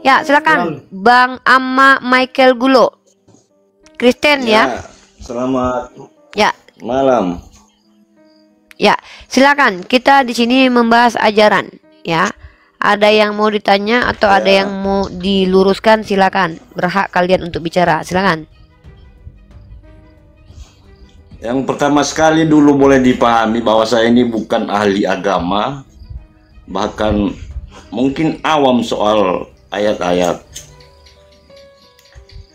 Ya, silakan Bang Amma Michael Gulo. Kristen ya. Selamat Ya. malam. Ya, silakan. Kita di sini membahas ajaran, ya. Ada yang mau ditanya atau ada yang mau diluruskan, silakan. Berhak kalian untuk bicara, silakan. Yang pertama sekali dulu boleh dipahami bahwa saya ini bukan ahli agama, bahkan mungkin awam soal ayat-ayat.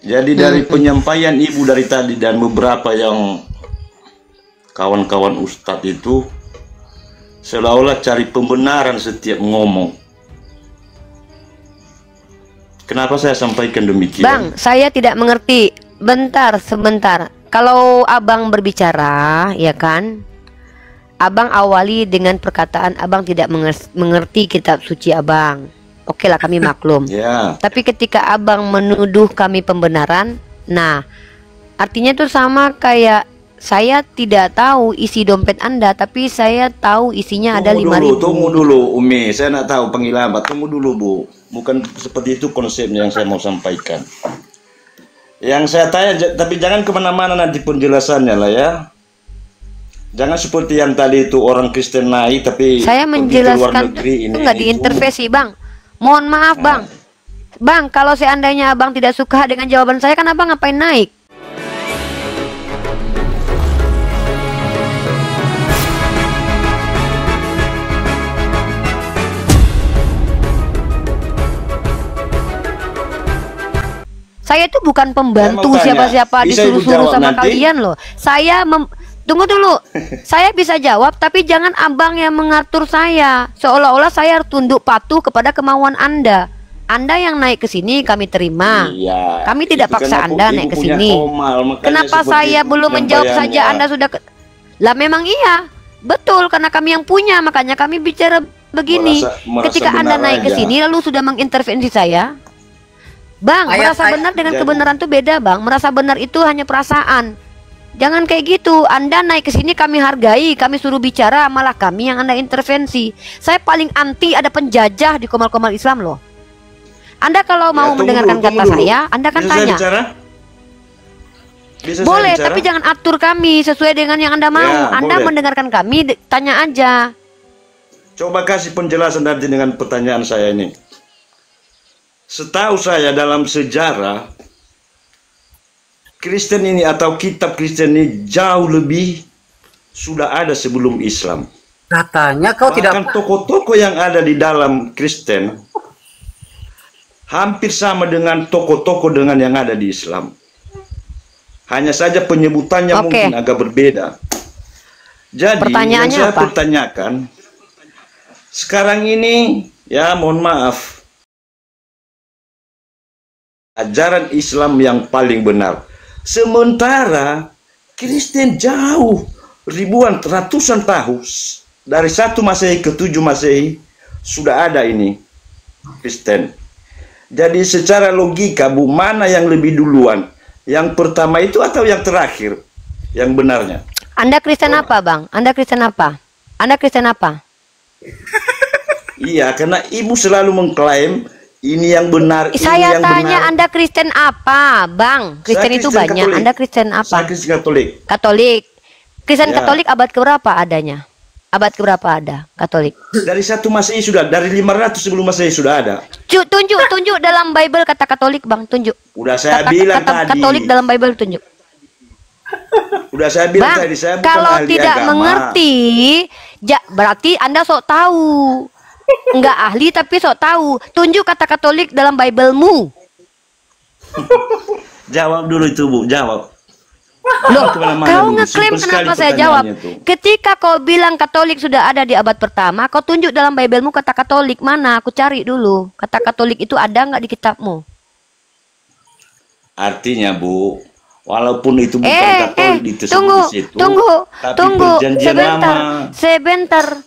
Jadi dari penyampaian ibu dari tadi dan beberapa yang kawan-kawan ustadz itu seolah-olah cari pembenaran setiap ngomong. Kenapa saya sampaikan demikian? Bang, saya tidak mengerti. Bentar, sebentar. Kalau abang berbicara, ya kan, abang awali dengan perkataan abang tidak mengerti kitab suci abang. Oke lah, kami maklum. Ya. Tapi ketika abang menuduh kami pembenaran, nah, artinya itu sama kayak saya tidak tahu isi dompet Anda, tapi saya tahu isinya ada 5.000. Tunggu dulu, Umi. Saya nak tahu penghilabat. Tunggu dulu, Bu. Bukan seperti itu konsepnya yang saya mau sampaikan. Yang saya tanya, tapi jangan kemana-mana nanti penjelasannya lah ya. Jangan seperti yang tadi itu orang Kristen naik, tapi saya menjelaskan itu nggak diintervensi, Bang. Mohon maaf, Bang. Bang, kalau seandainya abang tidak suka dengan jawaban saya, kan abang ngapain naik? Saya itu bukan pembantu siapa-siapa disuruh-suruh sama kalian loh. Tunggu dulu. Saya bisa jawab, tapi jangan abang yang mengatur saya. Seolah-olah saya tunduk patuh kepada kemauan Anda. Anda yang naik ke sini kami terima. Iya, kami tidak paksa Anda naik ke sini. Kenapa saya belum menjawab saja Anda sudah Lah memang iya. Betul, karena kami yang punya, makanya kami bicara begini. Ketika Anda naik ke sini lalu sudah mengintervensi saya. Bang, merasa benar dengan kebenaran itu beda, Bang. Merasa benar itu hanya perasaan. Jangan kayak gitu. Anda naik ke sini kami hargai, kami suruh bicara, malah kami yang Anda intervensi. Saya paling anti ada penjajah di komal-komal Islam loh. Anda kalau mau mendengarkan kata saya, Anda kan tanya. Boleh, tapi jangan atur kami sesuai dengan yang Anda mau. Anda mendengarkan kami, tanya aja. Coba kasih penjelasan nanti dengan pertanyaan saya ini. Setahu saya dalam sejarah Kristen ini atau kitab Kristen ini jauh lebih sudah ada sebelum Islam. Katanya kau tidak. Bahkan tokoh-tokoh yang ada di dalam Kristen hampir sama dengan tokoh-tokoh dengan yang ada di Islam. Hanya saja penyebutannya mungkin agak berbeda. Jadi yang saya pertanyakan sekarang ini, ya mohon maaf, ajaran Islam yang paling benar. Sementara Kristen jauh ribuan ratusan tahun dari 1 Masehi ke 7 Masehi sudah ada ini Kristen. Jadi secara logika, Bu, mana yang lebih duluan? Yang pertama itu atau yang terakhir? Yang benarnya. Anda Kristen apa, Bang? Anda Kristen apa? Anda Kristen apa? Iya, karena Ibu selalu mengklaim ini yang benar. Saya tanya Anda Kristen apa, Bang? Kristen itu banyak. Anda Kristen apa? Saya Kristen Katolik. Katolik. Kristen Katolik abad keberapa adanya? Abad keberapa ada Katolik? Dari 1 Masehi sudah, dari 500 sebelum Masehi sudah ada. Tunjuk dalam Bible kata Katolik, Bang, tunjuk. Udah saya bilang tadi. Katolik dalam Bible tunjuk. Udah saya bilang Bang, tadi, saya bukan kalau ahli tidak agama. mengerti, berarti Anda sok tahu. Enggak ahli tapi sok tahu. Tunjuk kata Katolik dalam Bible-mu. Jawab dulu itu, Bu, jawab. Loh, kau ngeklaim kenapa saya jawab? Ketika kau bilang Katolik sudah ada di abad pertama, kau tunjuk dalam Bible-mu kata Katolik mana? Aku cari dulu. Kata Katolik itu ada nggak di kitabmu? Artinya, Bu, walaupun itu bukan Katolik itu tunggu, sebentar.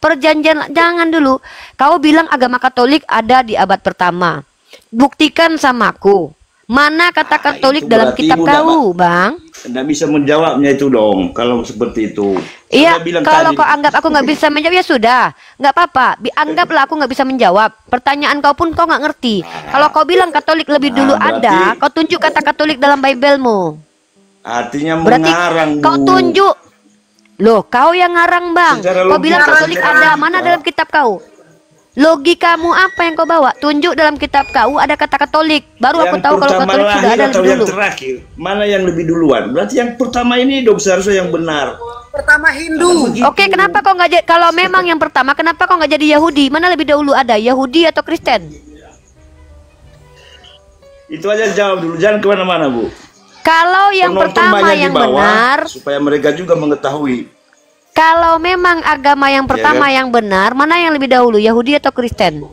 Perjanjian jangan dulu. Kau bilang agama Katolik ada di abad pertama. Buktikan sama aku. Mana kata Katolik itu dalam berarti kitab Ibu kau, Bang? Nggak bisa menjawabnya itu dong, kalau seperti itu. Iya, Saya bilang kalau tadi, kau anggap aku nggak bisa menjawab ya sudah, nggak apa-apa. Anggaplah aku nggak bisa menjawab. Pertanyaan kau pun kau nggak ngerti. Kalau kau bilang Katolik lebih dulu berarti ada, kau tunjuk kata Katolik dalam Biblemu. artinya Berarti mengarang, kau Bu. tunjuk. Loh, kau yang ngarang, Bang. Secara Kau bilang logika, Katolik secara ada, logika. mana dalam kitab kau? Logikamu apa yang kau bawa? Tunjuk dalam kitab kau ada kata Katolik. Baru aku Yang tahu kalau pertama Katolik sudah lahir ada atau lebih yang dulu. terakhir, mana yang lebih duluan? Berarti yang pertama ini dong seharusnya yang benar. Pertama Hindu. Oke, kenapa kau nggak jadi? Kalau memang yang pertama, kenapa kau nggak jadi Yahudi? Mana lebih dahulu ada, Yahudi atau Kristen? Itu aja jawab dulu, jangan kemana-mana, Bu. Kalau yang Penonton pertama banyak di yang bawah, benar, supaya mereka juga mengetahui. kalau memang agama yang pertama kan? yang benar, mana yang lebih dahulu, Yahudi atau Kristen?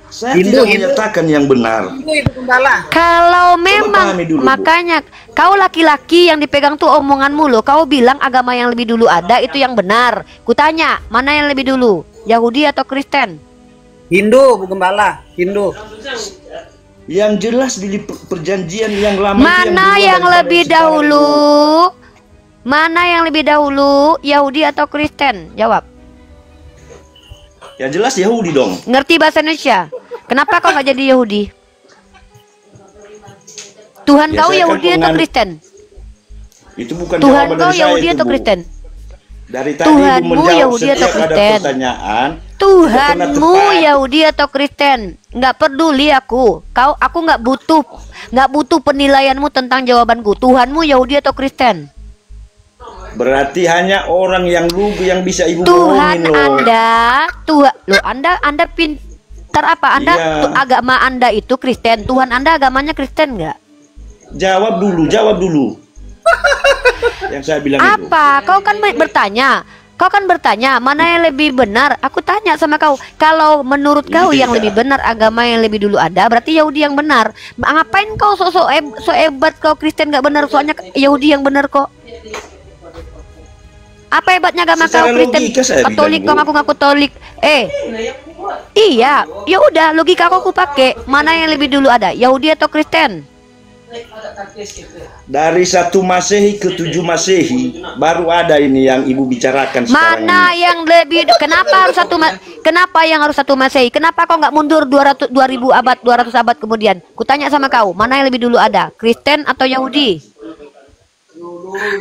Saya Hindu, tidak menyatakan yang benar. Hindu Ibu Gembala. Kalau memang, pahami dulu, Bu. makanya kau laki-laki yang dipegang tuh omonganmu loh. Kau bilang agama yang lebih dulu ada itu yang benar. Kutanya, mana yang lebih dulu, Yahudi atau Kristen? Hindu Bu Gembala. Hindu. Yang jelas di perjanjian yang lama itu Mana duluan yang daripada lebih sekarang, dahulu? Bu. Mana yang lebih dahulu, Yahudi atau Kristen? Jawab. Yang jelas Yahudi dong. Ngerti bahasa Indonesia? Kenapa kau nggak jadi Yahudi? Tuhan Ya, kau saya kan Yahudi atau pengan- Kristen? Itu bukan Tuhan jawaban kau dari saya Yahudi itu, atau Bu. Kristen? Dari tadi Tuhanmu Ibu menjawab Yahudi atau setiap ada Kristen? pertanyaan. Tuhanmu tepat. Yahudi atau Kristen? Nggak peduli aku. Aku nggak butuh penilaianmu tentang jawabanku. Tuhanmu Yahudi atau Kristen? Berarti hanya orang yang lugu yang bisa Ibu Tuhan bohongin loh. Anda pintar apa? Anda Iya. agama Anda itu Kristen. Tuhan Anda agamanya Kristen nggak? Jawab dulu. Yang saya bilang itu. Apa? Kau kan bertanya, mana yang lebih benar? Aku tanya sama kau. Kalau menurut kau yang lebih benar agama yang lebih dulu ada, berarti Yahudi yang benar. Ngapain kau so hebat kau Kristen nggak benar? Soalnya Yahudi yang benar kok. Apa hebatnya agama Secara kau Kristen? logika saya Katolik kau bilang, Bu. ngaku Katolik. Iya, ya udah logika aku pakai. Mana yang lebih dulu ada, Yahudi atau Kristen? Dari 1 Masehi ke 7 Masehi baru ada ini yang Ibu bicarakan sekarang Mana ini. yang lebih? Kenapa yang harus 1 Masehi? Kenapa kau nggak mundur 200 abad kemudian? Kutanya sama kau, mana yang lebih dulu ada, Kristen atau Yahudi?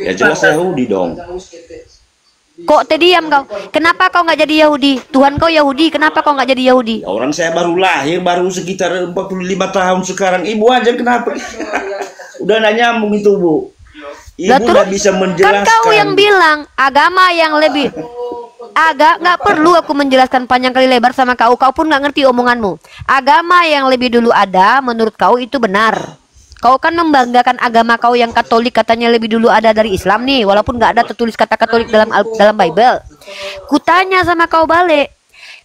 Ya jelas Yahudi dong. Kok terdiam kau? Kenapa kau nggak jadi Yahudi? Tuhan kau Yahudi, kenapa kau nggak jadi Yahudi? Orang saya baru lahir, baru sekitar 45 tahun sekarang. Ibu aja kenapa? Udah nggak nyambung itu, Bu. Lah, Ibu terus, nggak bisa menjelaskan. Kan kau yang bilang agama yang lebih nggak perlu aku menjelaskan panjang kali lebar sama kau. Kau pun nggak ngerti omonganmu. Agama yang lebih dulu ada, menurut kau itu benar. Kau kan membanggakan agama kau yang Katolik katanya lebih dulu ada dari Islam nih, walaupun nggak ada tertulis kata Katolik dalam Bible. Kutanya sama kau balik,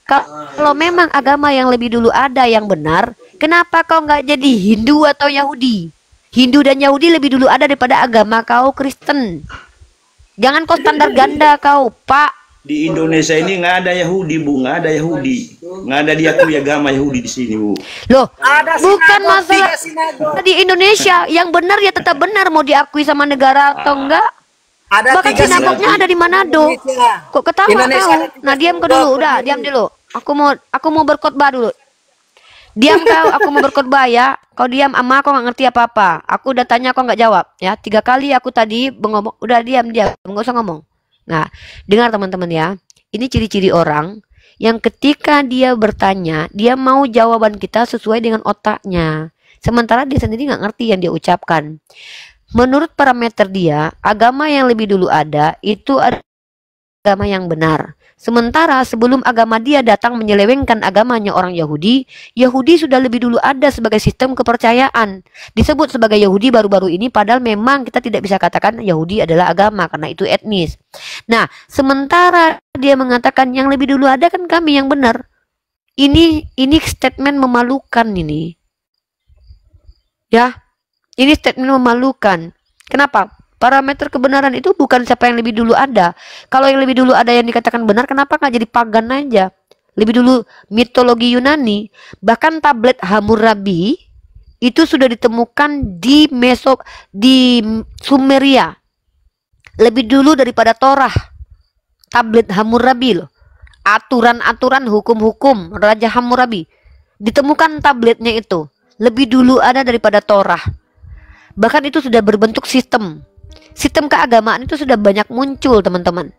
kalau memang agama yang lebih dulu ada yang benar, kenapa kau nggak jadi Hindu atau Yahudi? Hindu dan Yahudi lebih dulu ada daripada agama kau Kristen. Jangan kau standar ganda kau, Pak. Di Indonesia ini nggak ada Yahudi, Bu. Nggak ada Yahudi. Nggak ada diakui agama Yahudi di sini, Bu. Loh, Ada bukan sinagog, masalah 3 sinagog. di Indonesia. Yang benar ya tetap benar, mau diakui sama negara atau enggak. Ada Bahkan 3 sinagognya ada di Manado. Indonesia. Kok ketawa Indonesia kau? ada 3 Nah, diam kau dulu. sinagog. Udah, diam dulu. Aku mau berkhotbah dulu. Diam kau, aku mau berkhotbah ya. Kau diam, ama kau nggak ngerti apa-apa. Aku udah tanya kau nggak jawab. Ya, 3 kali aku tadi ngomong. Udah diam, nggak usah ngomong. Nah, dengar teman-teman ya. Ini ciri-ciri orang yang ketika dia bertanya, dia mau jawaban kita sesuai dengan otaknya. Sementara dia sendiri nggak ngerti yang dia ucapkan. Menurut parameter dia, agama yang lebih dulu ada, itu agama yang benar. Sementara sebelum agama dia datang menyelewengkan agamanya orang Yahudi, Yahudi sudah lebih dulu ada sebagai sistem kepercayaan. Disebut sebagai Yahudi baru-baru ini, padahal memang kita tidak bisa katakan Yahudi adalah agama, karena itu etnis. Nah, sementara dia mengatakan yang lebih dulu ada kan kami yang benar. Ini statement memalukan ini. Ya, ini statement memalukan. Kenapa? Parameter kebenaran itu bukan siapa yang lebih dulu ada. Kalau yang lebih dulu ada yang dikatakan benar, kenapa nggak jadi pagan aja? Lebih dulu mitologi Yunani, bahkan tablet Hammurabi itu sudah ditemukan di Sumeria lebih dulu daripada Torah, tablet Hammurabi loh. Aturan-aturan hukum-hukum Raja Hammurabi ditemukan tabletnya itu lebih dulu ada daripada Torah. Bahkan itu sudah berbentuk sistem keagamaan, itu sudah banyak muncul, teman-teman.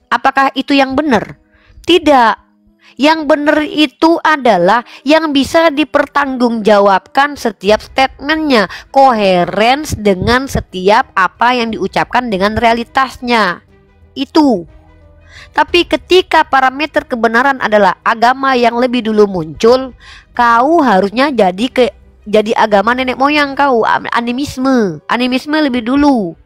Apakah itu yang benar? Tidak. Yang benar itu adalah yang bisa dipertanggungjawabkan setiap statementnya, koherens dengan setiap apa yang diucapkan dengan realitasnya. Itu. Tapi ketika parameter kebenaran adalah agama yang lebih dulu muncul, kau harusnya jadi agama nenek moyang kau, animisme lebih dulu.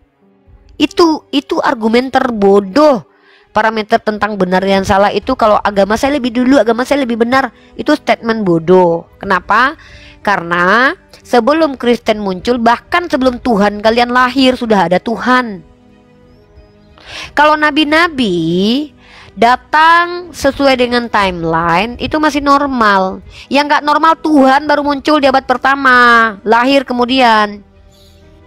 Itu argumen terbodoh. Parameter tentang benar dan salah itu, kalau agama saya lebih dulu, agama saya lebih benar, itu statement bodoh. Kenapa? Karena sebelum Kristen muncul, bahkan sebelum Tuhan kalian lahir, sudah ada Tuhan. Kalau nabi-nabi datang sesuai dengan timeline, itu masih normal. Yang nggak normal, Tuhan baru muncul di abad pertama, lahir kemudian.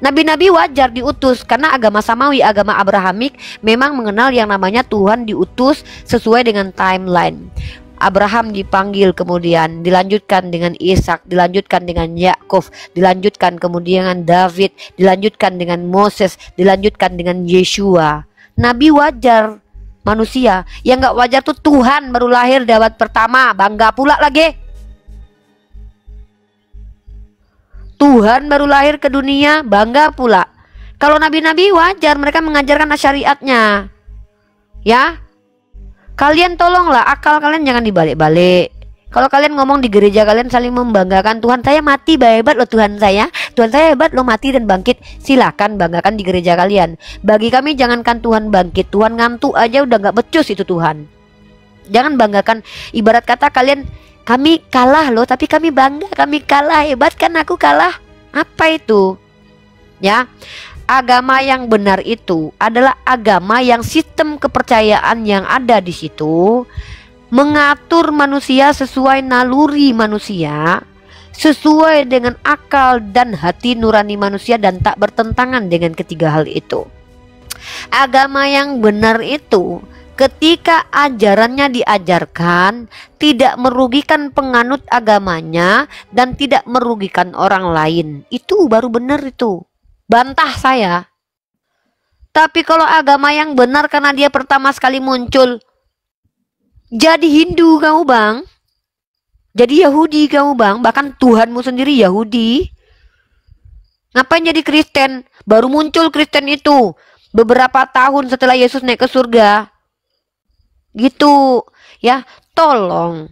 Nabi-nabi wajar diutus karena agama samawi, agama Abrahamik memang mengenal yang namanya Tuhan diutus sesuai dengan timeline. Abraham dipanggil, kemudian dilanjutkan dengan Ishak, dilanjutkan dengan Yakub, dilanjutkan kemudian David, dilanjutkan dengan Moses, dilanjutkan dengan Yeshua. Nabi wajar manusia. Yang nggak wajar tuh Tuhan baru lahir di abad pertama, bangga pula lagi. Tuhan baru lahir ke dunia, bangga pula. Kalau nabi-nabi wajar, mereka mengajarkan syariatnya. Ya, kalian tolonglah akal kalian jangan dibalik-balik. Kalau kalian ngomong di gereja, kalian saling membanggakan Tuhan saya mati, hebat loh Tuhan saya hebat loh mati dan bangkit. Silakan banggakan di gereja kalian. Bagi kami jangankan Tuhan bangkit, Tuhan ngantuk aja udah nggak becus itu Tuhan. Jangan banggakan, ibarat kata kalian, kami kalah loh, tapi kami bangga, kami kalah, hebat kan aku kalah. Apa itu? Ya, agama yang benar itu adalah agama yang sistem kepercayaan yang ada di situ mengatur manusia sesuai naluri manusia, sesuai dengan akal dan hati nurani manusia, dan tak bertentangan dengan ketiga hal itu. Agama yang benar itu ketika ajarannya diajarkan tidak merugikan penganut agamanya dan tidak merugikan orang lain, itu baru benar itu. Bantah saya. Tapi kalau agama yang benar karena dia pertama sekali muncul, jadi Hindu kamu bang, jadi Yahudi kamu bang, bahkan Tuhanmu sendiri Yahudi, ngapain jadi Kristen? Baru muncul Kristen itu beberapa tahun setelah Yesus naik ke surga. Gitu ya, tolong.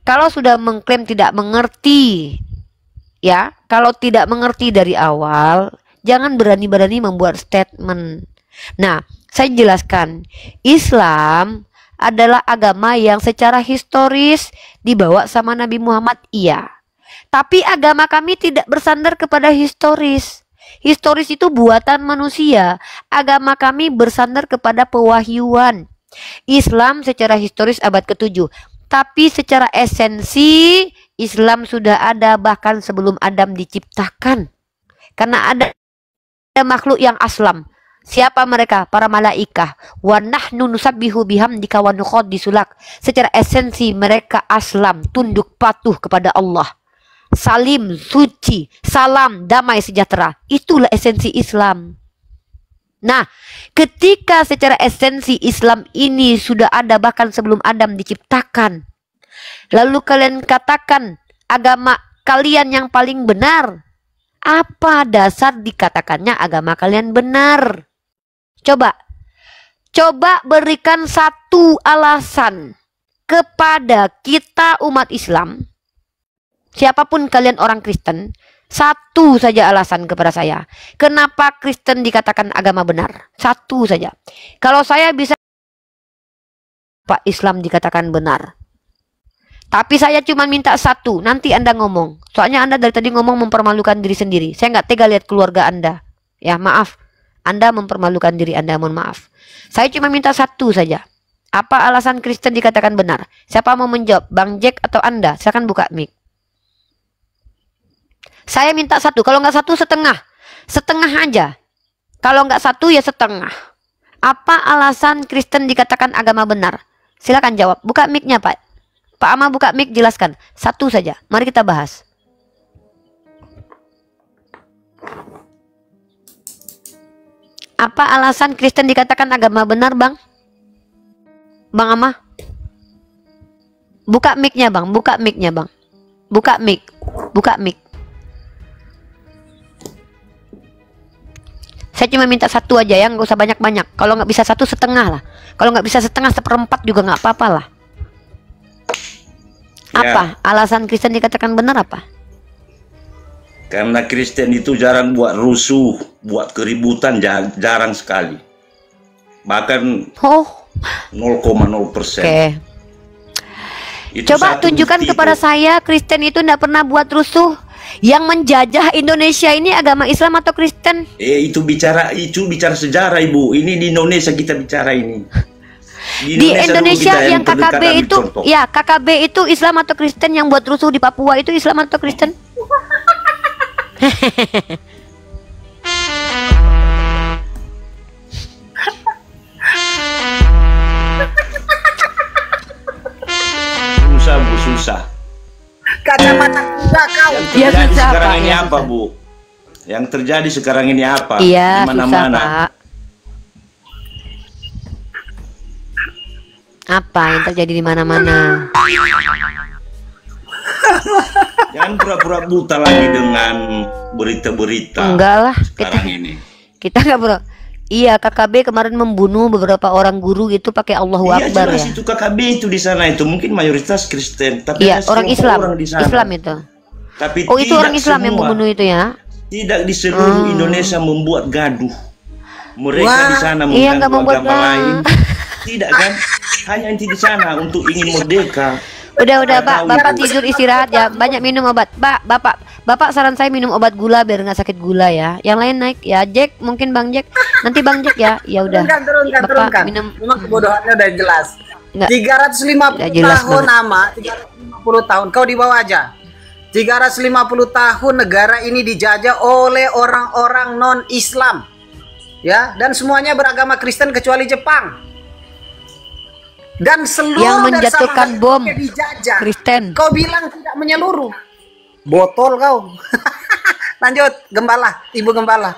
Kalau sudah mengklaim tidak mengerti, ya, kalau tidak mengerti dari awal, jangan berani-berani membuat statement. Nah, saya jelaskan, Islam adalah agama yang secara historis dibawa sama Nabi Muhammad, iya. Tapi agama kami tidak bersandar kepada historis. Historis itu buatan manusia. Agama kami bersandar kepada pewahyuan. Islam secara historis abad ke-7, tapi secara esensi Islam sudah ada bahkan sebelum Adam diciptakan. Karena ada makhluk yang aslam. Siapa mereka? Para malaikah. Wa nahnu nusabbihu bihamdika wa nuqaddisulak. Secara esensi mereka aslam, tunduk patuh kepada Allah. Salim, suci, salam, damai, sejahtera. Itulah esensi Islam. Nah, ketika secara esensi Islam ini sudah ada bahkan sebelum Adam diciptakan, lalu kalian katakan agama kalian yang paling benar, apa dasar dikatakannya agama kalian benar? Coba berikan satu alasan kepada kita umat Islam, siapapun kalian orang Kristen, satu saja alasan kepada saya. Kenapa Kristen dikatakan agama benar? Satu saja. Kalau saya bisa, Pak, Islam dikatakan benar. Tapi saya cuma minta satu. Nanti Anda ngomong. Soalnya Anda dari tadi ngomong mempermalukan diri sendiri. Saya nggak tega lihat keluarga Anda. Ya maaf. Anda mempermalukan diri Anda, mohon maaf. Saya cuma minta satu saja. Apa alasan Kristen dikatakan benar? Siapa mau menjawab? Bang Jack atau Anda? Silakan buka mic. Saya minta satu, kalau nggak satu setengah. Setengah aja. Kalau nggak satu ya setengah. Apa alasan Kristen dikatakan agama benar? Silakan jawab. Buka mic-nya, Pak. Pak Ama buka mic, jelaskan. Satu saja. Mari kita bahas. Apa alasan Kristen dikatakan agama benar, Bang? Bang Ama? Buka mic-nya, Bang. Buka mic-nya, Bang. Buka mic. Buka mic. Saya cuma minta satu aja ya, nggak usah banyak-banyak. Kalau nggak bisa satu, setengah lah. Kalau nggak bisa setengah, seperempat juga nggak apa-apa lah. Apa alasan Kristen dikatakan benar apa? Karena Kristen itu jarang buat rusuh, buat keributan, jarang sekali. Bahkan 0,0%. Oke. Coba tunjukkan kepada saya Kristen itu tidak pernah buat rusuh. Yang menjajah Indonesia ini agama Islam atau Kristen? Itu bicara sejarah, Ibu. Ini di Indonesia kita bicara ini. Di Indonesia yang KKB itu, ya KKB itu Islam atau Kristen? Yang buat rusuh di Papua itu Islam atau Kristen? Susah, Bu, susah. Kacamata kuda kau. Yang terjadi sekarang ini apa, Bu? Yang terjadi sekarang ini apa? Iya, di mana-mana. Pak. Apa yang terjadi di mana-mana? Jangan pura-pura buta lagi dengan berita-berita. Enggak lah, kita nggak pura. Iya, KKB kemarin membunuh beberapa orang guru itu pakai Allahu Akbar ya. Itu KKB itu di sana itu mungkin mayoritas Kristen, tapi iya, orang Islam. Orang di sana. Islam itu. Tapi itu orang Islam yang membunuh itu ya. Tidak di seluruh Indonesia membuat gaduh. Mereka di sana mengganggu agama lain. Tidak kan? Hanya inti di sana untuk ingin merdeka. Udah Bapak tidur istirahat ya. Banyak minum obat. Bapak saran saya minum obat gula biar nggak sakit gula ya. Yang lain naik ya. Jack mungkin Bang Jack. Nanti Bang Jack ya. Ya udah. Turunkan. Minum. Memang kebodohannya udah jelas. 350 tahun nama. 350 tahun. Kau di bawah aja. 350 tahun negara ini dijajah oleh orang-orang non-Islam. Ya, dan semuanya beragama Kristen kecuali Jepang. Dan seluruh yang menjatuhkan bom dijajah. Kristen. Kau bilang tidak menyeluruh. Botol kau. Lanjut, Gembala, Ibu Gembala.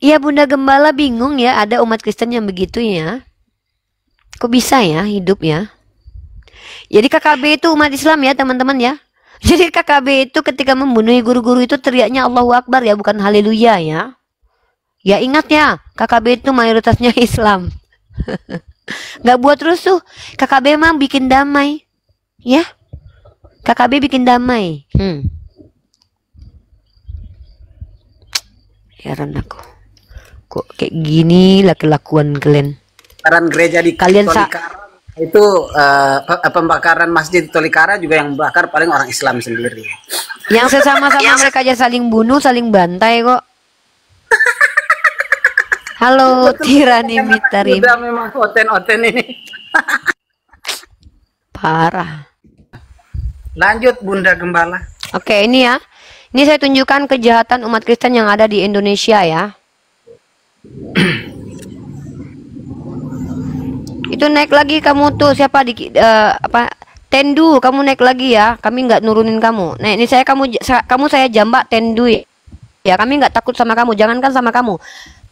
Iya, Bunda Gembala bingung ya, ada umat Kristen yang begitu ya. Kok bisa ya hidup ya? Jadi KKB itu umat Islam ya, teman-teman ya. Jadi KKB itu ketika membunuh guru-guru itu teriaknya Allahu Akbar ya, bukan haleluya ya. Ya ingat ya, KKB itu mayoritasnya Islam. Nggak buat rusuh. KKB mah bikin damai ya. KKB bikin damai. Heran aku, kok kayak gini laki-lakuan kalian. Pembakaran gereja di kalian itu pembakaran masjid Tolikara juga yang bakar paling orang Islam sendiri. Yang sesama-sama mereka aja saling bunuh, saling bantai kok. Halo, Tirani Mitarim. Udah memang oten ini. Parah. Lanjut Bunda Gembala. Oke, ini ya. Ini saya tunjukkan kejahatan umat Kristen yang ada di Indonesia ya. Itu naik lagi kamu tuh siapa Tendu, kamu naik lagi ya. Kami nggak nurunin kamu. Nah, ini saya jambak Tendu ya. Kami nggak takut sama kamu, jangankan sama kamu.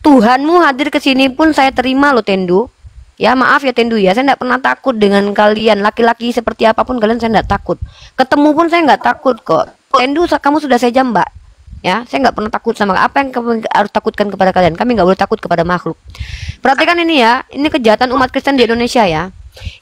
Tuhanmu hadir ke sini pun saya terima loh Tendu. Ya maaf ya Tendu ya, saya nggak pernah takut dengan kalian. Laki-laki seperti apapun kalian saya nggak takut. Ketemu pun saya nggak takut kok. Tendu kamu sudah saya jambak. Ya, saya nggak pernah takut sama apa yang kamu harus takutkan kepada kalian. Kami nggak boleh takut kepada makhluk. Perhatikan ini ya, ini kejahatan umat Kristen di Indonesia ya.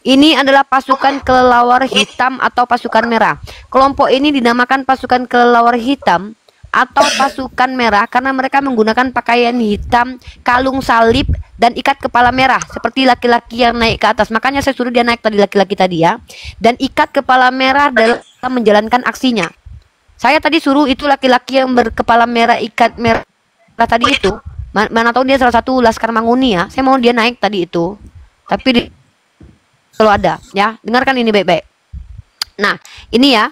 Ini adalah pasukan kelelawar hitam atau pasukan merah. Kelompok ini dinamakan pasukan kelelawar hitam atau pasukan merah karena mereka menggunakan pakaian hitam, kalung salib, dan ikat kepala merah seperti laki-laki yang naik ke atas. Makanya saya suruh dia naik tadi, laki-laki tadi ya, dan ikat kepala merah dalam menjalankan aksinya. Saya tadi suruh itu laki-laki yang berkepala merah, ikat merah tadi itu, mana tahu dia salah satu Laskar Manguni ya. Saya mau dia naik tadi itu, tapi kalau ada ya, dengarkan ini baik-baik. Nah ini ya,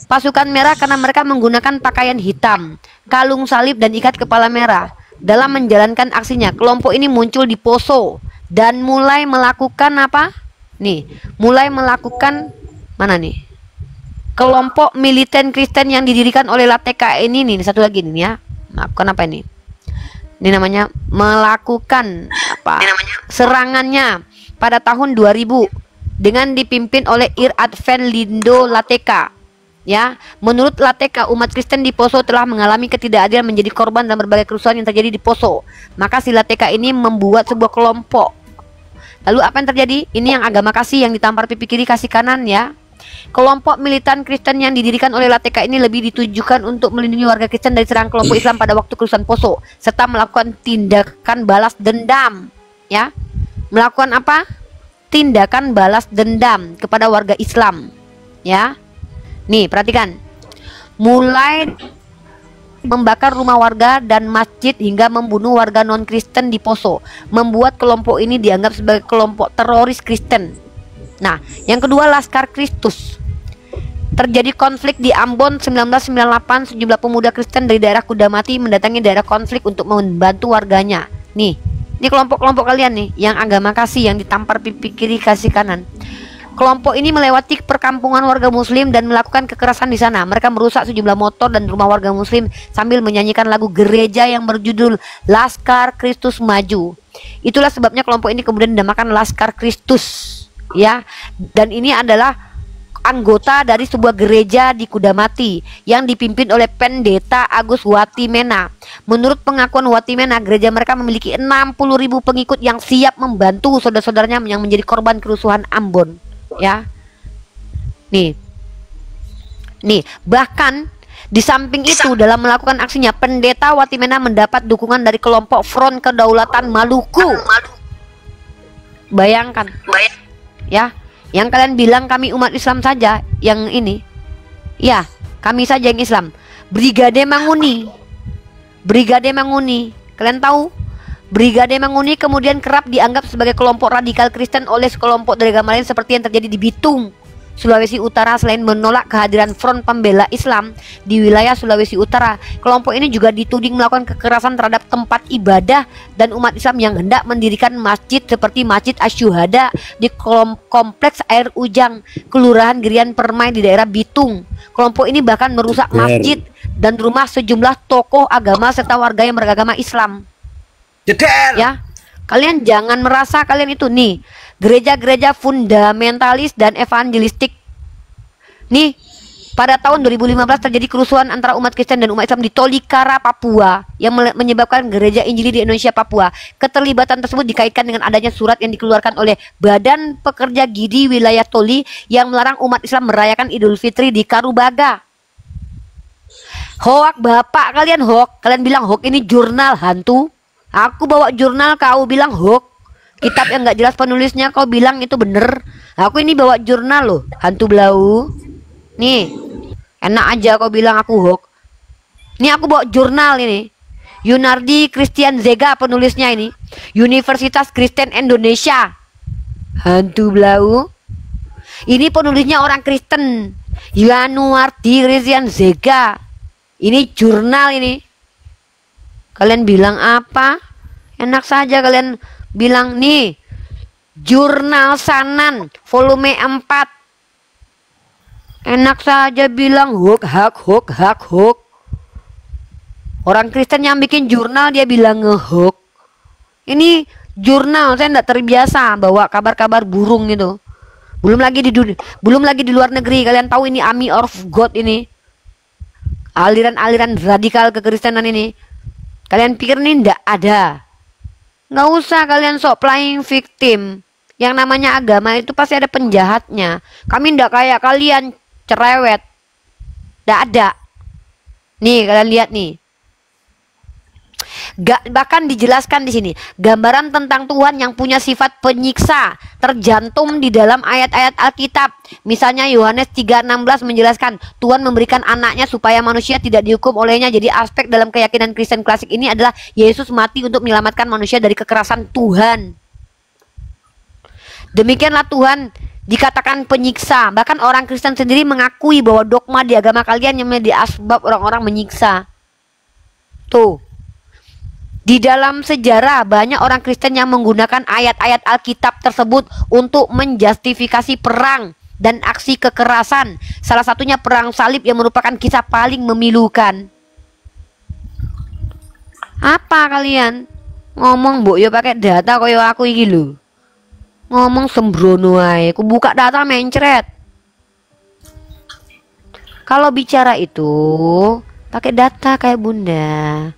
Pasukan merah karena mereka menggunakan pakaian hitam, kalung salib dan ikat kepala merah. Dalam menjalankan aksinya, kelompok ini muncul di Poso dan mulai melakukan apa? Nih, mulai melakukan mana nih? Kelompok militan Kristen yang didirikan oleh Lateca ini nih, satu lagi nih ya. Melakukan apa ini? Ini namanya melakukan apa? Serangannya pada tahun 2000 dengan dipimpin oleh Ir Advent Lindo Lateca. Ya, menurut Lateca, umat Kristen di Poso telah mengalami ketidakadilan, menjadi korban dalam berbagai kerusuhan yang terjadi di Poso. Maka si Lateca ini membuat sebuah kelompok. Lalu apa yang terjadi? Ini yang agama kasih yang ditampar pipi kiri kasih kanan ya. Kelompok militan Kristen yang didirikan oleh Lateca ini lebih ditujukan untuk melindungi warga Kristen dari serangan kelompok Islam pada waktu kerusuhan Poso, serta melakukan tindakan balas dendam. Ya, melakukan apa? Tindakan balas dendam kepada warga Islam. Ya. Nih, perhatikan. Mulai membakar rumah warga dan masjid hingga membunuh warga non-Kristen di Poso, membuat kelompok ini dianggap sebagai kelompok teroris Kristen. Nah, yang kedua, Laskar Kristus. Terjadi konflik di Ambon 1998, sejumlah pemuda Kristen dari daerah Kudamati mendatangi daerah konflik untuk membantu warganya. Nih, ini kelompok-kelompok kalian nih, yang agama kasih, yang ditampar pipi kiri kasih kanan. Kelompok ini melewati perkampungan warga muslim dan melakukan kekerasan di sana. Mereka merusak sejumlah motor dan rumah warga muslim sambil menyanyikan lagu gereja yang berjudul Laskar Kristus Maju. Itulah sebabnya kelompok ini kemudian dinamakan Laskar Kristus, ya. Dan ini adalah anggota dari sebuah gereja di Kudamati yang dipimpin oleh Pendeta Agus Watimena. Menurut pengakuan Watimena, gereja mereka memiliki 60.000 pengikut yang siap membantu saudara-saudaranya yang menjadi korban kerusuhan Ambon. Ya, nih, bahkan di samping itu dalam melakukan aksinya, Pendeta Watimena mendapat dukungan dari kelompok Front Kedaulatan Maluku. Bayangkan, ya, yang kalian bilang kami umat Islam saja yang ini, ya, kami saja yang Islam. Brigade Manguni, kalian tahu? Brigade Manguni kemudian kerap dianggap sebagai kelompok radikal Kristen oleh sekelompok dari agama lain seperti yang terjadi di Bitung, Sulawesi Utara. Selain menolak kehadiran Front Pembela Islam di wilayah Sulawesi Utara, kelompok ini juga dituding melakukan kekerasan terhadap tempat ibadah dan umat Islam yang hendak mendirikan masjid seperti Masjid Asyuhada di Kompleks Air Ujang, Kelurahan Girian Permai di daerah Bitung. Kelompok ini bahkan merusak masjid dan rumah sejumlah tokoh agama serta warga yang beragama Islam. Ya, kalian jangan merasa kalian itu nih gereja-gereja fundamentalis dan evangelistik. Nih, pada tahun 2015 terjadi kerusuhan antara umat Kristen dan umat Islam di Tolikara, Papua yang menyebabkan gereja Injili di Indonesia, Papua. Keterlibatan tersebut dikaitkan dengan adanya surat yang dikeluarkan oleh Badan Pekerja Gidi Wilayah Toli yang melarang umat Islam merayakan Idul Fitri di Karubaga. Hoak bapak kalian, hoak. Kalian bilang hoak ini jurnal hantu. Aku bawa jurnal, kau bilang hoax. Kitab yang nggak jelas penulisnya, kau bilang itu bener. Aku ini bawa jurnal loh, hantu blau. Nih, enak aja kau bilang aku hoax. Ini aku bawa jurnal ini. Yunardi Christian Zega penulisnya ini. Universitas Kristen Indonesia. Hantu blau. Ini penulisnya orang Kristen. Yunardi Christian Zega. Ini jurnal ini. Kalian bilang apa? Enak saja kalian bilang nih, Jurnal Sanan volume 4. Enak saja bilang hoax. Orang Kristen yang bikin jurnal dia bilang ngehoax. Ini jurnal, saya tidak terbiasa bawa kabar-kabar burung gitu. Belum lagi di luar negeri. Kalian tahu ini Army of God ini. Aliran-aliran radikal kekristenan ini. Kalian pikir ini ndak ada? Nggak usah kalian sok playing victim. Yang namanya agama itu pasti ada penjahatnya. Kami ndak kayak kalian cerewet. Ndak ada. Nih kalian lihat nih. Bahkan dijelaskan di sini gambaran tentang Tuhan yang punya sifat penyiksa tercantum di dalam ayat-ayat Alkitab. Misalnya Yohanes 3:16 menjelaskan Tuhan memberikan anaknya supaya manusia tidak dihukum olehnya. Jadi aspek dalam keyakinan Kristen klasik ini adalah Yesus mati untuk menyelamatkan manusia dari kekerasan Tuhan. Demikianlah Tuhan dikatakan penyiksa. Bahkan orang Kristen sendiri mengakui bahwa dogma di agama kalian yang menjadi asbab orang-orang menyiksa. Tuh. Di dalam sejarah banyak orang Kristen yang menggunakan ayat-ayat Alkitab tersebut untuk menjustifikasi perang dan aksi kekerasan. Salah satunya perang salib yang merupakan kisah paling memilukan. Apa kalian ngomong mbok yo pakai data koyo aku iki lho. Ngomong sembrono ae, ku buka data mencret. Kalau bicara itu pakai data kayak Bunda.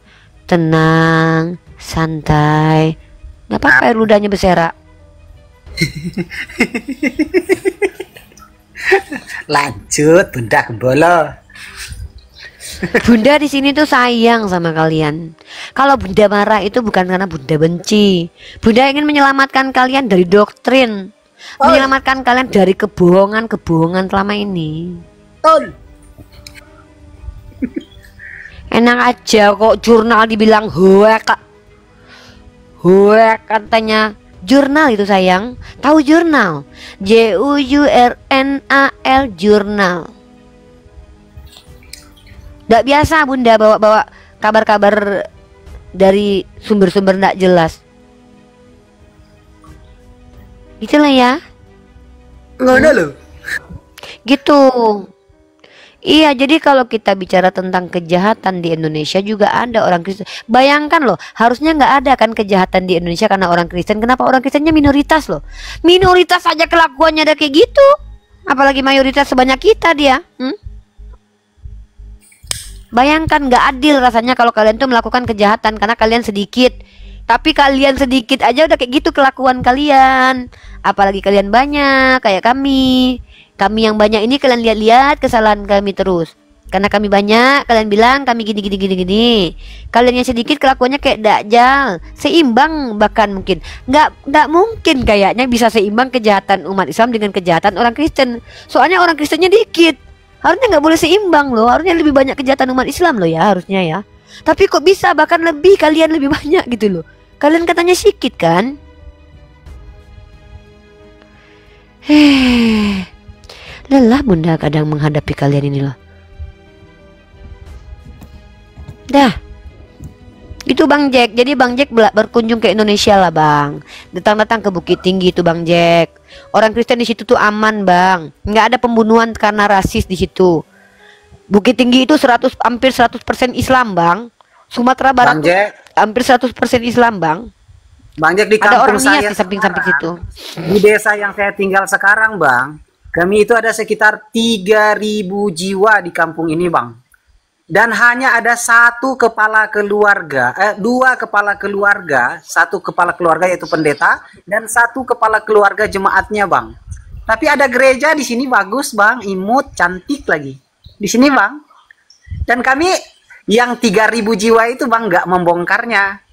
Tenang, santai. Gak apa-apa ludahnya berserak. Lanjut, Bunda Gembolo. Bunda di sini tuh sayang sama kalian. Kalau Bunda marah itu bukan karena Bunda benci. Bunda ingin menyelamatkan kalian dari doktrin, menyelamatkan kalian dari kebohongan-kebohongan selama ini. Enak aja kok jurnal dibilang hoek. Hoek katanya. Jurnal itu sayang. Tahu jurnal? JURNAL jurnal. Nggak biasa Bunda bawa-bawa kabar-kabar dari sumber-sumber nggak jelas. Itulah ya. Nggak ada loh. Gitu. Iya, jadi kalau kita bicara tentang kejahatan di Indonesia juga ada orang Kristen. Bayangkan loh, harusnya nggak ada kan kejahatan di Indonesia karena orang Kristen. Kenapa orang Kristennya minoritas loh? Minoritas aja kelakuannya ada kayak gitu. Apalagi mayoritas sebanyak kita dia. Bayangkan nggak adil rasanya kalau kalian tuh melakukan kejahatan karena kalian sedikit. Tapi kalian sedikit aja udah kayak gitu kelakuan kalian. Apalagi kalian banyak kayak kami. Kami yang banyak ini kalian lihat-lihat kesalahan kami terus. Karena kami banyak, kalian bilang kami gini. Kalian yang sedikit kelakuannya kayak Dajjal, seimbang bahkan mungkin. Nggak mungkin kayaknya bisa seimbang kejahatan umat Islam dengan kejahatan orang Kristen. Soalnya orang Kristennya dikit. Harusnya nggak boleh seimbang loh. Harusnya lebih banyak kejahatan umat Islam loh ya, harusnya ya. Tapi kok bisa bahkan lebih, kalian lebih banyak gitu loh. Kalian katanya sedikit kan? Lelah Bunda kadang menghadapi kalian ini loh. Dah. Itu Bang Jack. Jadi Bang Jack berkunjung ke Indonesia lah Bang. Datang-datang ke Bukit Tinggi itu Bang Jack. Orang Kristen di situ tuh aman Bang. Nggak ada pembunuhan karena rasis di situ. Bukit Tinggi itu hampir 100% Islam Bang. Sumatera Barat hampir 100% Islam Bang. Bang Jack, di ada kampung orang saya di samping-samping situ. Di desa yang saya tinggal sekarang Bang, kami itu ada sekitar 3.000 jiwa di kampung ini Bang. Dan hanya ada satu kepala keluarga, dua kepala keluarga, satu kepala keluarga yaitu pendeta dan satu kepala keluarga jemaatnya Bang. Tapi ada gereja di sini bagus Bang, imut, cantik lagi di sini Bang. Dan kami yang 3.000 jiwa itu Bang nggak membongkarnya.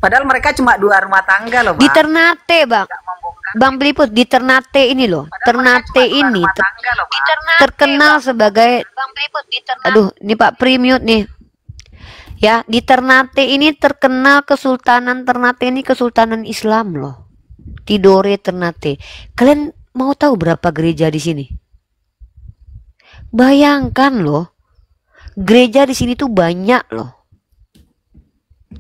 Padahal mereka cuma 2 rumah tangga loh Bang. Di Ternate Bang. Bang Peliput di Ternate ini loh. Ternate ini terkenal sebagai aduh, ini Pak Primute nih. Ya, di Ternate ini terkenal Kesultanan Ternate ini Kesultanan Islam loh. Tidore Ternate. Kalian mau tahu berapa gereja di sini? Bayangkan loh. Gereja di sini tuh banyak loh.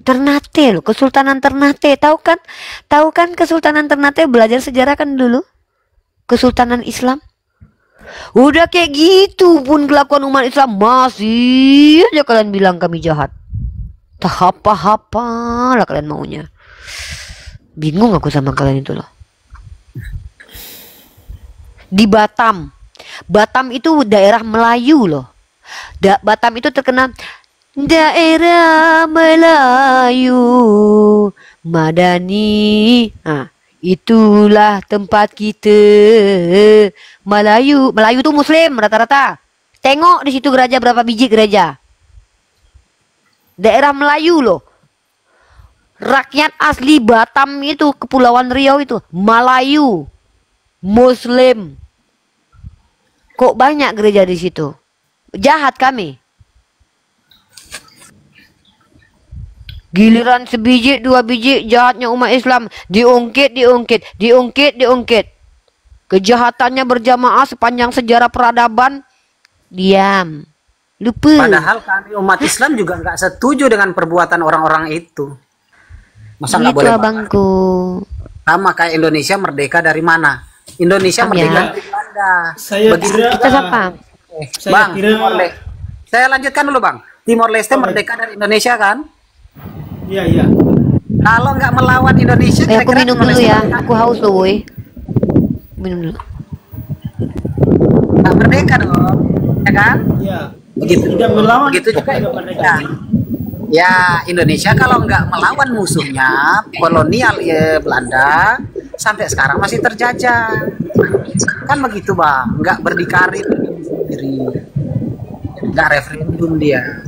Ternate loh, Kesultanan Ternate, tahu kan? Tahu kan Kesultanan Ternate, belajar sejarah kan dulu? Kesultanan Islam. Udah kayak gitu pun kelakuan umat Islam masih aja kalian bilang kami jahat. Tak apa-apa lah kalian maunya. Bingung aku sama kalian itu loh. Di Batam. Batam itu daerah Melayu loh. Batam itu terkenal daerah Melayu Madani. Nah, itulah tempat kita. Melayu tuh Muslim rata-rata. Tengok di situ gereja berapa biji gereja. Daerah Melayu loh. Rakyat asli Batam itu, Kepulauan Riau itu Melayu, Muslim. Kok banyak gereja di situ? Jahat kami. Giliran sebiji 2 biji jahatnya umat Islam diungkit. kejahatannya berjamaah sepanjang sejarah peradaban, diam, lupa. Padahal kami umat Islam juga nggak setuju dengan perbuatan orang-orang itu. Masa nggak boleh? Abangku. Sama kayak Indonesia merdeka dari mana? Indonesia merdeka dari Belanda. Kita siapa? Bang, saya lanjutkan dulu Bang. Timor Leste merdeka dari Indonesia kan? Iya, iya. Kalau nggak melawan Indonesia, aku minum dulu ya. Aku haus loh, woi. Minum dulu. Nggak merdeka dong, ya kan? Iya. Begitu. Tidak melawan. Begitu juga Indonesia. Ya, Indonesia kalau nggak melawan musuhnya kolonial Belanda, sampai sekarang masih terjajah. Kan begitu Bang, nggak berdikari sendiri, nggak referendum dia.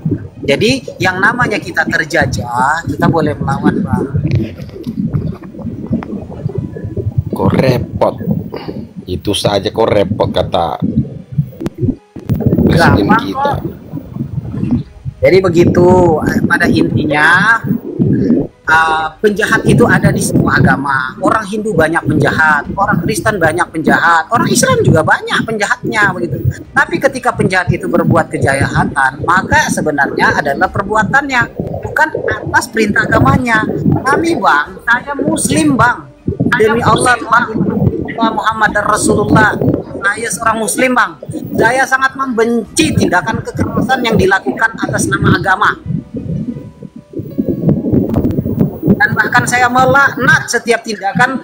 Jadi yang namanya kita terjajah, kita boleh melawan Bang. Kok repot, itu saja kok repot kata presiden kita. Jadi begitu, pada intinya penjahat itu ada di semua agama. Orang Hindu banyak penjahat, orang Kristen banyak penjahat, orang Islam juga banyak penjahatnya begitu. Tapi ketika penjahat itu berbuat kejahatan, maka sebenarnya adalah perbuatannya, bukan atas perintah agamanya. Kami Bang, saya Muslim Bang, demi Allah Muhammad dan Rasulullah, saya seorang Muslim Bang. Saya sangat membenci tindakan kekerasan yang dilakukan atas nama agama. Dan bahkan saya melaknat setiap tindakan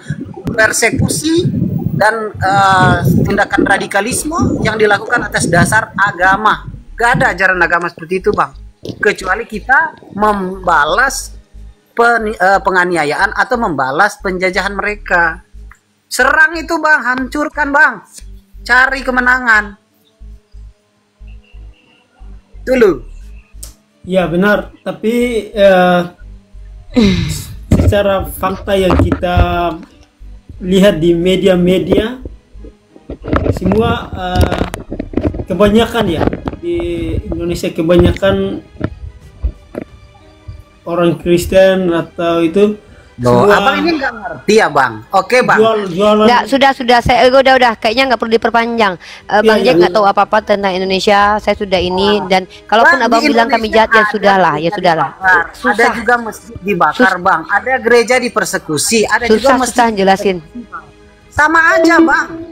persekusi dan tindakan radikalisme yang dilakukan atas dasar agama. Gak ada ajaran agama seperti itu Bang. Kecuali kita membalas penganiayaan atau membalas penjajahan mereka. Serang itu Bang, hancurkan Bang. Cari kemenangan. Dulu. Ya benar, tapi secara fakta yang kita lihat di media-media, semua kebanyakan ya di Indonesia, kebanyakan orang Kristen atau itu. Abang ini nggak ngerti ya Bang? Oke Bang. Jualan. Nggak, sudah. Saya udah. Kayaknya nggak perlu diperpanjang. Bang Jack nggak tahu apa-apa tentang Indonesia. Saya sudah ini dan kalaupun Bang, abang bilang kami jahat ya sudahlah. Ada juga masjid dibakar Bang. Ada gereja dipersekusi. Ada juga masjid. Susah jelasin. Sama aja Bang.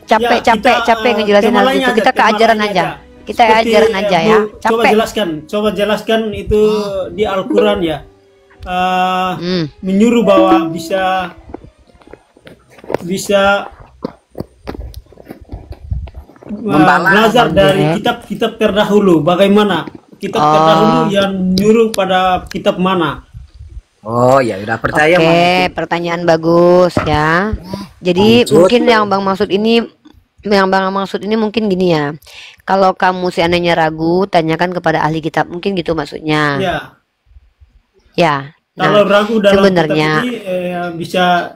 Capek ngejelasin hal itu. Kita ke ajaran aja. Kita ajaran aja ya. Capek. Coba jelaskan itu di Al-Quran ya. Menyuruh bahwa bisa belajar dari kitab-kitab terdahulu. Bagaimana kitab terdahulu yang nyuruh pada kitab mana? Oh ya udah percaya. Oke, pertanyaan bagus ya. Jadi mungkin yang Bang maksud ini mungkin gini ya. Kalau kamu seandainya ragu, tanyakan kepada ahli kitab. Mungkin gitu maksudnya. Ya. Kalau ragu dalam sebenarnya kitab ini, bisa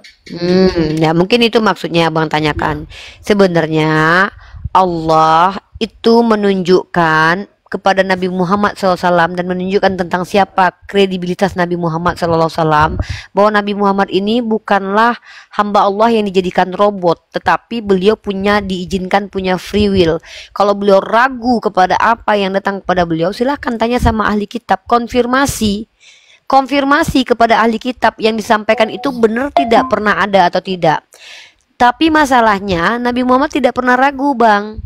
ya mungkin itu maksudnya Bang tanyakan. Sebenarnya Allah itu menunjukkan kepada Nabi Muhammad SAW dan menunjukkan tentang siapa kredibilitas Nabi Muhammad SAW, bahwa Nabi Muhammad ini bukanlah hamba Allah yang dijadikan robot, tetapi beliau diizinkan punya free will. Kalau beliau ragu kepada apa yang datang kepada beliau, silahkan tanya sama ahli kitab, konfirmasi kepada ahli kitab yang disampaikan itu benar tidak, pernah ada atau tidak. Tapi masalahnya Nabi Muhammad tidak pernah ragu Bang.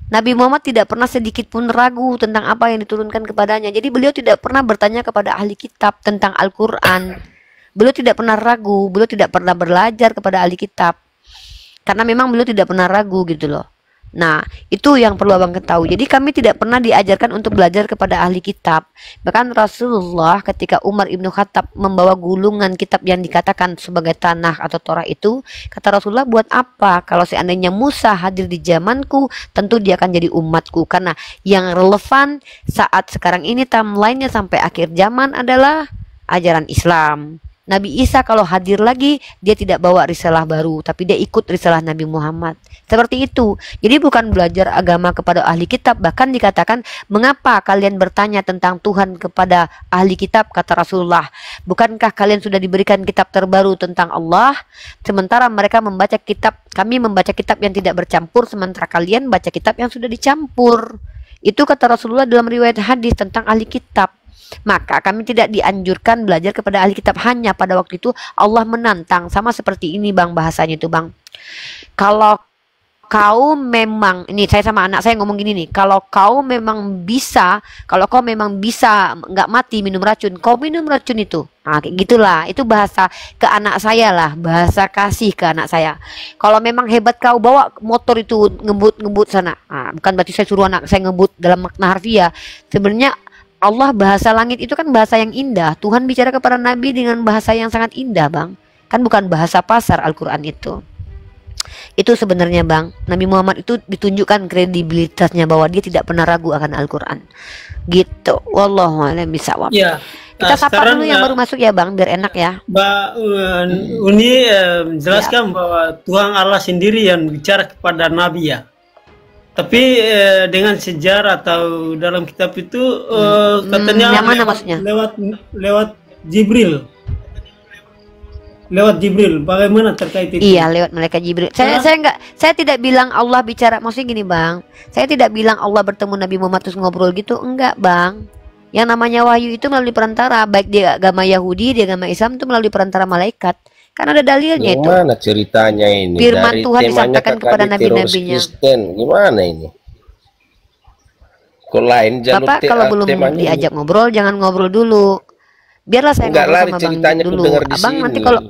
Nabi Muhammad tidak pernah sedikit pun ragu tentang apa yang diturunkan kepadanya. Jadi beliau tidak pernah bertanya kepada ahli kitab tentang Al-Quran. Beliau tidak pernah ragu, beliau tidak pernah belajar kepada ahli kitab. Karena memang beliau tidak pernah ragu gitu loh. Nah, itu yang perlu abang ketahui. Jadi kami tidak pernah diajarkan untuk belajar kepada ahli kitab. Bahkan Rasulullah ketika Umar ibnu Khattab membawa gulungan kitab yang dikatakan sebagai tanah atau Torah itu, kata Rasulullah, buat apa? Kalau seandainya Musa hadir di zamanku, tentu dia akan jadi umatku. Karena yang relevan saat sekarang ini timelinenya sampai akhir zaman adalah ajaran Islam. Nabi Isa kalau hadir lagi, dia tidak bawa risalah baru, tapi dia ikut risalah Nabi Muhammad. Seperti itu. Jadi bukan belajar agama kepada ahli kitab. Bahkan dikatakan, mengapa kalian bertanya tentang Tuhan kepada ahli kitab, kata Rasulullah. Bukankah kalian sudah diberikan kitab terbaru tentang Allah? Sementara mereka membaca kitab, kami membaca kitab yang tidak bercampur, sementara kalian baca kitab yang sudah dicampur. Itu kata Rasulullah dalam riwayat hadis tentang ahli kitab. Maka kami tidak dianjurkan belajar kepada ahli kitab. Hanya pada waktu itu Allah menantang. Sama seperti ini bang, bahasanya itu bang. Kalau kau memang, ini saya sama anak saya ngomong gini nih, kalau kau memang bisa nggak mati minum racun, kau minum racun itu. Nah kayak gitulah, itu bahasa ke anak saya lah, bahasa kasih ke anak saya. Kalau memang hebat kau bawa motor itu ngebut sana, nah, bukan berarti saya suruh anak saya ngebut dalam makna harfiah. Sebenarnya Allah, bahasa langit itu kan bahasa yang indah. Tuhan bicara kepada Nabi dengan bahasa yang sangat indah bang, kan bukan bahasa pasar Al-Quran itu. Itu sebenarnya bang, Nabi Muhammad itu ditunjukkan kredibilitasnya bahwa dia tidak pernah ragu akan Al-Quran. Gitu. Wallahu a'lam bishawab. Ya. Kita sapa dulu yang baru masuk ya bang, biar enak ya. Mbak Uni jelaskan bahwa Tuhan Allah sendiri yang bicara kepada Nabi ya. Tapi dengan sejarah atau dalam kitab itu katanya yang mana maksudnya? Lewat Jibril. Lewat Jibril, bagaimana terkait itu? Iya, lewat malaikat Jibril. Saya tidak bilang Allah bicara, maksudnya gini bang. Saya tidak bilang Allah bertemu Nabi Muhammad terus ngobrol gitu, enggak bang. Yang namanya wahyu itu melalui perantara, baik di agama Yahudi, di agama Islam itu melalui perantara malaikat. Kan ada dalilnya itu. Gimana ceritanya ini? Firman dari Tuhan disampaikan kepada nabi-nabinya. Gimana ini? Kok lain jalur Bapak kalau belum diajak ngobrol, jangan ngobrol dulu. Biarlah saya ngobrol sama bang dulu. Abang nanti kalau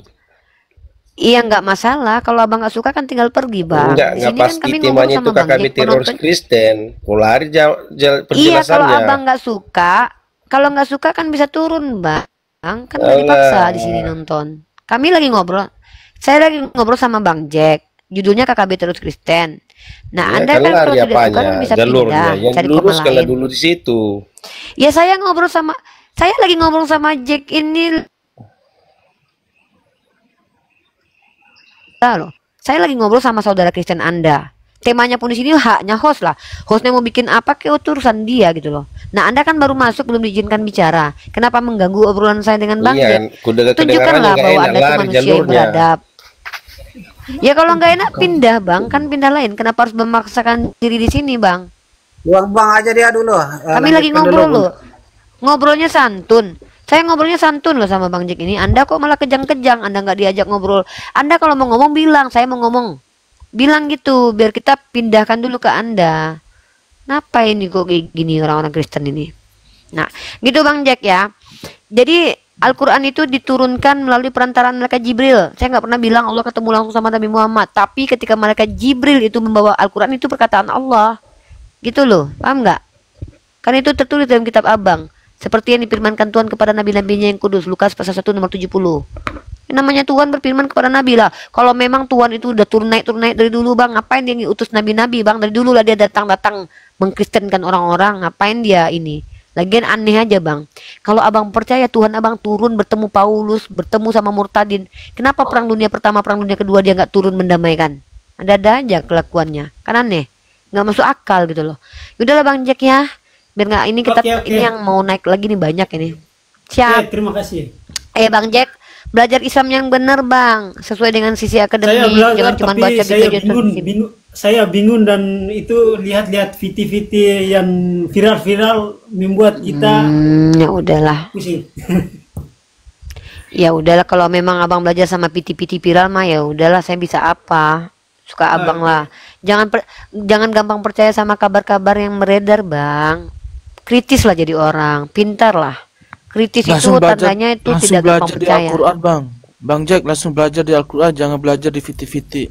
iya nggak masalah, kalau abang nggak suka kan tinggal pergi bang. Enggak pasti kan temanya itu kami teroris Kristen. Lari penjelasannya. Iya kalau abang nggak suka, kan bisa turun bang. Kan nggak dipaksa di sini nonton. Kami lagi ngobrol, saya lagi ngobrol sama Bang Jack. Judulnya KKB Terus Kristen. Nah, ya, Anda kan kalau tidak suka kan bisa pindah, cari koma lain. Dulu di situ. Ya saya lagi ngobrol sama Jack ini. Loh, saya lagi ngobrol sama saudara Kristen Anda. Temanya pun di sini haknya host lah. Hostnya mau bikin apa ke urusan dia gitu loh. Nah, Anda kan baru masuk belum diizinkan bicara. Kenapa mengganggu obrolan saya dengan Bang Jack? Tunjukkanlah bahwa Anda itu manusia yang beradab. Ya kalau nggak enak pindah bang, kan pindah lain. Kenapa harus memaksakan diri di sini bang? Buang aja dia dulu. Kami lagi ngobrol loh. Ngobrolnya santun. Saya ngobrolnya santun loh sama Bang Jack ini. Anda kok malah kejang-kejang. Anda nggak diajak ngobrol. Anda kalau mau ngomong bilang, saya mau ngomong. Bilang gitu, biar kita pindahkan dulu ke Anda. Kenapa ini kok kayak gini orang-orang Kristen ini? Nah, gitu Bang Jack ya. Jadi Al-Quran itu diturunkan melalui perantaraan malaikat Jibril. Saya nggak pernah bilang Allah ketemu langsung sama Nabi Muhammad. Tapi ketika malaikat Jibril itu membawa Al-Quran itu perkataan Allah. Gitu loh, paham nggak? Kan itu tertulis dalam kitab abang. Seperti yang difirmankan Tuhan kepada nabi-nabinya yang kudus. Lukas pasal 1 nomor 70. Ini namanya Tuhan berfirman kepada Nabi lah. Kalau memang Tuhan itu udah turun naik dari dulu bang. Ngapain dia ngutus nabi-nabi bang? Dari dulu lah dia datang mengkristenkan orang-orang. Ngapain dia ini? Lagian aneh aja bang. Kalau abang percaya Tuhan abang turun bertemu Paulus, bertemu sama murtadin. Kenapa perang dunia pertama, perang dunia kedua dia nggak turun mendamaikan? Ada aja kelakuannya. Kan aneh. Nggak masuk akal gitu loh. Yaudahlah Bang Jack ya. Biar nggak ini kita ini yang mau naik lagi nih banyak ini. Siap. Terima kasih. Bang Jack, belajar Islam yang benar bang, sesuai dengan sisi akademik. Jangan cuma baca saya bingung dan itu lihat-lihat viti-viti yang viral-viral membuat kita ya udahlah. Ya udahlah kalau memang abang belajar sama viti-viti viral mah ya udahlah, saya bisa apa? Suka abang lah. Jangan gampang percaya sama kabar-kabar yang beredar bang. Kritis lah jadi orang, pintar lah. Kritis langsung itu tandanya itu tidak gampang percaya. Al-Quran Bang Jack langsung belajar di Al-Quran, jangan belajar di viti-viti.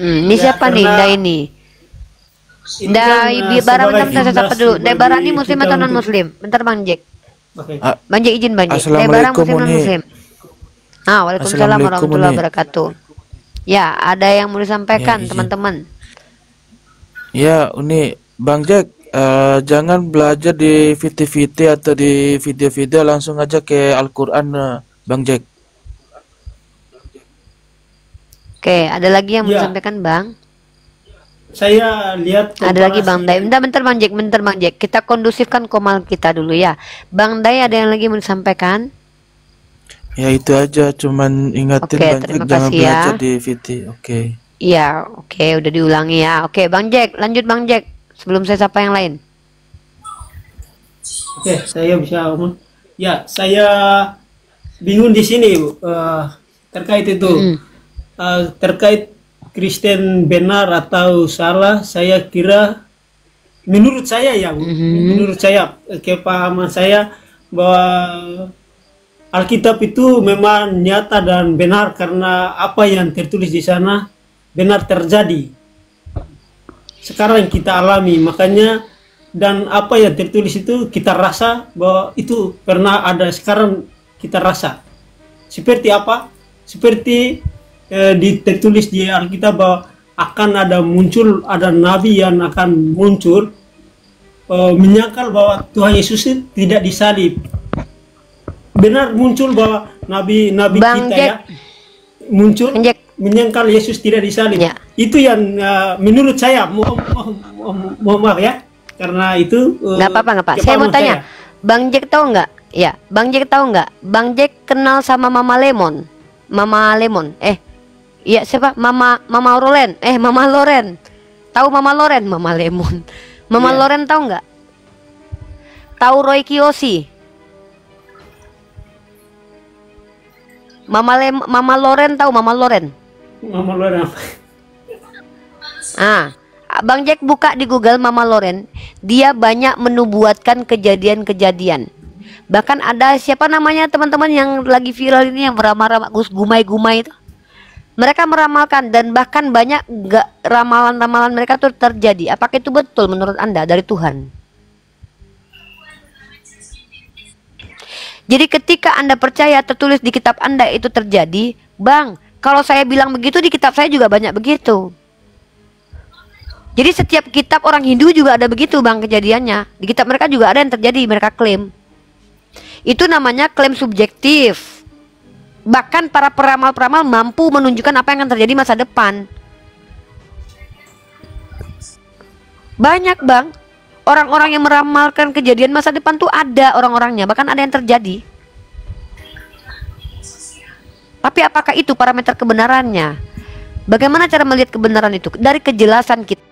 Ini ya, siapa nih Indah ini? Indah Barang, bentar saya sapa dulu. Indah Barang ini muslim atau non muslim? Bentar Bang Jack. Bang Jack izin Bang Jack. Indah Barang muslim non muslim? Waalaikumsalam warahmatullahi wabarakatuh. Ya, ada yang mau disampaikan teman-teman? Ya, Uni Bang Jack, Jangan belajar di VT-VT atau di video-video, langsung aja ke Al-Quran, Bang Jack. Oke, ada lagi yang mau Ya. disampaikan, Bang? Saya lihat Ada lagi Bang Day. komparasi. Bentar Bang Jack. Kita kondusifkan komal kita dulu ya. Bang Day, ada yang lagi mau disampaikan? Ya itu aja, cuman ingatin Oke, Bang Jack terima jangan kasih ya. belajar di VT. Oke. Iya, oke, udah diulangi ya. Oke, Bang Jack, lanjut Bang Jack. Sebelum saya sapa yang lain. Oke, saya bisa ngomong. Ya, saya bingung di sini, Bu. Terkait itu. Terkait Kristen benar atau salah, saya kira menurut saya ya, Bu. Menurut saya, kepahaman saya bahwa Alkitab itu memang nyata dan benar karena apa yang tertulis di sana benar terjadi. Sekarang kita alami, makanya dan apa yang tertulis itu kita rasa bahwa itu pernah ada, sekarang kita rasa. Seperti apa? Seperti tertulis di Alkitab bahwa akan ada nabi yang akan muncul menyangkal bahwa Tuhan Yesus tidak disalib. Benar muncul bahwa nabi Bang kita Jack. ya muncul Bang Jack. menyangkal Yesus tidak disalib. Ya. Itu yang menurut saya, mohon maaf ya, karena itu Nggak apa-apa. Saya mau tanya, Bang Jack tahu nggak? Ya, Bang Jack tahu nggak? Bang Jack kenal sama Mama Lemon. Iya siapa? Mama Loren. Mama Loren. Tahu Mama Loren? Mama Lemon. Mama Iya. Loren tahu nggak? Tahu Roy Kiyoshi? Mama Loren tahu Mama Loren? Mama Loren. Bang Jack buka di Google Mama Loren, dia banyak menubuatkan kejadian-kejadian. Bahkan ada siapa namanya teman-teman yang lagi viral ini yang meramal-ramal gumai-gumai itu. Mereka meramalkan dan bahkan banyak ramalan-ramalan mereka tuh terjadi. Apakah itu betul menurut Anda dari Tuhan? Jadi ketika Anda percaya tertulis di kitab Anda itu terjadi, Bang, kalau saya bilang begitu di kitab saya juga banyak begitu. Jadi setiap kitab orang Hindu juga ada begitu Bang kejadiannya. Di kitab mereka juga ada yang terjadi, mereka klaim. Itu namanya klaim subjektif. Bahkan para peramal-peramal mampu menunjukkan apa yang akan terjadi masa depan. Banyak Bang. Orang-orang yang meramalkan kejadian masa depan tuh ada orang-orangnya. Bahkan ada yang terjadi. Tapi apakah itu parameter kebenarannya? Bagaimana cara melihat kebenaran itu? Dari kejelasan kita.